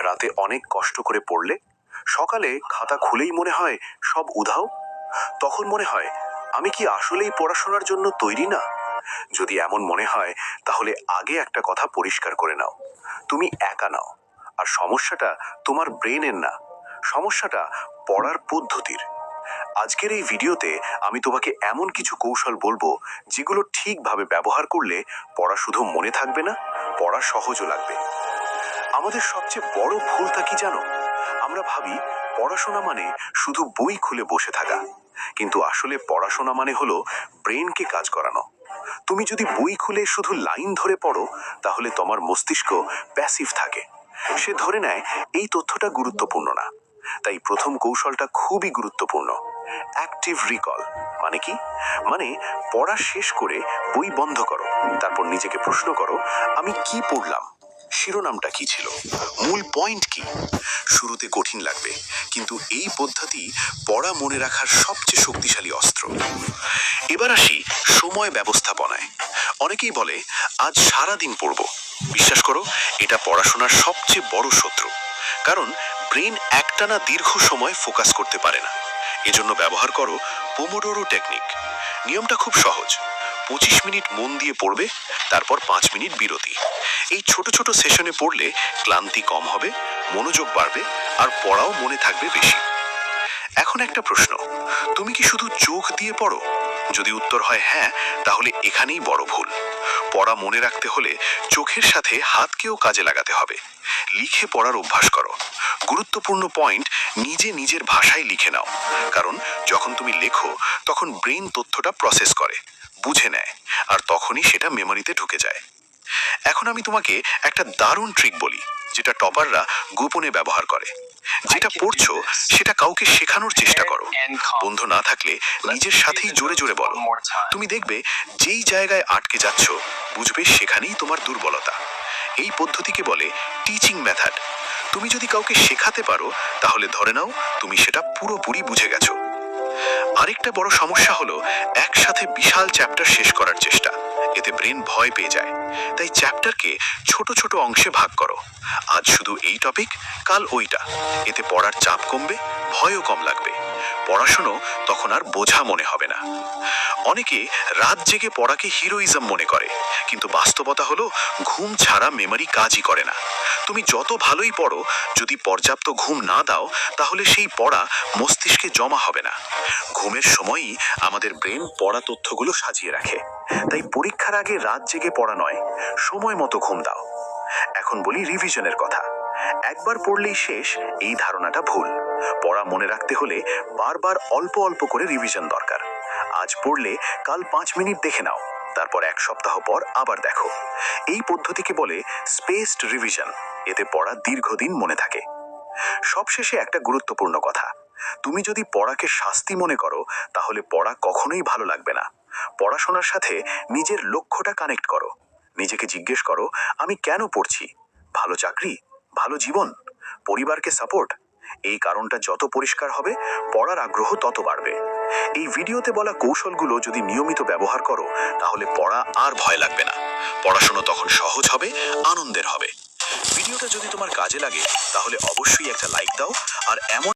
রাতে অনেক কষ্ট করে পড়লে সকালে খাতা খুলেই মনে হয় সব উধাও। তখন মনে হয় আমি কি আসলেই পড়াশোনার জন্য তৈরি না? যদি এমন মনে হয় তাহলে আগে একটা কথা পরিষ্কার করে নাও, তুমি একা নাও। আর সমস্যাটা তোমার ব্রেনের না, সমস্যাটা পড়ার পদ্ধতির। আজকের এই ভিডিওতে আমি তোমাকে এমন কিছু কৌশল বলবো যেগুলো ঠিকভাবে ব্যবহার করলে পড়া শুধু মনে থাকবে না, পড়া সহজও লাগবে। আমাদের সবচেয়ে বড় ভুলটা কি জানো? আমরা ভাবি পড়াশোনা মানে শুধু বই খুলে বসে থাকা, কিন্তু আসলে পড়াশোনা মানে হলো ব্রেনকে কাজ করানো। তুমি যদি বই খুলে শুধু লাইন ধরে পড়ো তাহলে তোমার মস্তিষ্ক প্যাসিভ থাকে, সে ধরে নেয় এই তথ্যটা গুরুত্বপূর্ণ না। তাই প্রথম কৌশলটা খুবই গুরুত্বপূর্ণ, অ্যাক্টিভ রিকল। মানে কি? মানে পড়া শেষ করে বই বন্ধ করো, তারপর নিজেকে প্রশ্ন করো আমি কি পড়লাম, শিরোনামটা কি ছিল, মূল পয়েন্ট কি। শুরুতে কঠিন লাগবে, কিন্তু এই পদ্ধতি পড়া মনে রাখার সবচেয়ে শক্তিশালী অস্ত্র। এবার আসি সময় ব্যবস্থাপনায়। অনেকেই বলে আজ সারা দিন পড়ব। বিশ্বাস করো, এটা পড়াশোনার সবচেয়ে বড় শত্রু। কারণ ব্রেন একটানা দীর্ঘ সময় ফোকাস করতে পারে না। এজন্য ব্যবহার করো পোমোডোরো টেকনিক। নিয়মটা খুব সহজ, 25 মিনিট মন দিয়ে পড়বে, তারপর 5 মিনিট বিরতি। এই ছোট ছোট সেশনে পড়লে ক্লান্তি কম হবে, মনোযোগ বাড়বে, আর পড়াও মনে থাকবে বেশি। এখন একটা প্রশ্ন, তুমি কি শুধু চোখ দিয়ে পড়ো? যদি উত্তর হয় হ্যাঁ, তাহলে এখানেই বড় ভুল। পড়া মনে রাখতে হলে চোখের সাথে হাতকেও কাজে লাগাতে হবে। লিখে পড়ার অভ্যাস করো। গুরুত্বপূর্ণ পয়েন্ট নিজে নিজের ভাষায় লিখে নাও, কারণ যখন তুমি লেখো তখন ব্রেন তথ্যটা প্রসেস করে, বুঝে নেয়, আর তখনই সেটা মেমোরিতে ঢুকে যায়। এখন আমি তোমাকে একটা দারুণ ট্রিক বলি, যেটা টপাররা গোপনে ব্যবহার করে। যেটা পড়ছো সেটা কাউকে শেখানোর চেষ্টা করো। বন্ধু না থাকলে নিজের সাথেই জোরে জোরে বলো। তুমি দেখবে যেই জায়গায় আটকে যাচ্ছ বুঝবে সেখানেই তোমার দুর্বলতা। এই পদ্ধতিকে বলে টিচিং মেথড। তুমি যদি কাউকে শেখাতে পারো তাহলে ধরে নাও তুমি সেটা পুরোপুরি বুঝে গেছো। আরেকটা বড় সমস্যা হলো একসাথে বিশাল চ্যাপ্টার শেষ করার চেষ্টা। এতে ব্রেন ভয় পেয়ে যায়। তাই চ্যাপ্টারকে ছোট ছোট অংশে ভাগ করো। আজ শুধু এই টপিক, কাল ওইটা। এতে পড়ার চাপ কমবে, ভয়ও কম লাগবে। পড়াশুনো তখন আর বোঝা মনে হবে না। অনেকে রাত জেগে পড়াকে হিরোইজম মনে করে, কিন্তু বাস্তবতা হলো ঘুম ছাড়া মেমরি কাজই করে না। তুমি যত ভালোই পড়ো, যদি পর্যাপ্ত ঘুম না দাও তাহলে সেই পড়া মস্তিষ্কে জমা হবে না। ঘুমের সময়ই আমাদের ব্রেন পড়া তথ্যগুলো সাজিয়ে রাখে। তাই পরীক্ষার আগে রাত জেগে পড়া নয়, সময় মতো ঘুম দাও। এখন বলি রিভিশনের কথা। একবার পড়লেই শেষ, এই ধারণাটা ভুল। পড়া মনে রাখতে হলে বারবার অল্প অল্প করে রিভিশন দরকার। আজ পড়লে কাল 5 মিনিট দেখে নাও, তারপর 1 সপ্তাহ পর আবার দেখো। এই পদ্ধতিকে বলে স্পেসড রিভিশন। এতে পড়া দীর্ঘদিন মনে থাকে। সবশেষে একটা গুরুত্বপূর্ণ কথা, তুমি যদি পড়াকে শাস্তি মনে করো তাহলে পড়া কখনোই ভালো লাগবে না। পড়াশোনার সাথে নিজের লক্ষ্যটা কানেক্ট করো। নিজেকে জিজ্ঞেস করো আমি কেন পড়ছি? ভালো চাকরি, ভালো জীবন, পরিবারকে সাপোর্ট। এই কারণটা যত পরিষ্কার হবে পড়ার আগ্রহ তত বাড়বে। এই ভিডিওতে বলা কৌশলগুলো যদি নিয়মিত ব্যবহার করো তাহলে পড়া আর ভয় লাগবে না। পড়াশোনা তখন সহজ হবে, আনন্দের হবে। ভিডিওটা যদি তোমার কাজে লাগে তাহলে অবশ্যই একটা লাইক দাও, আর এমন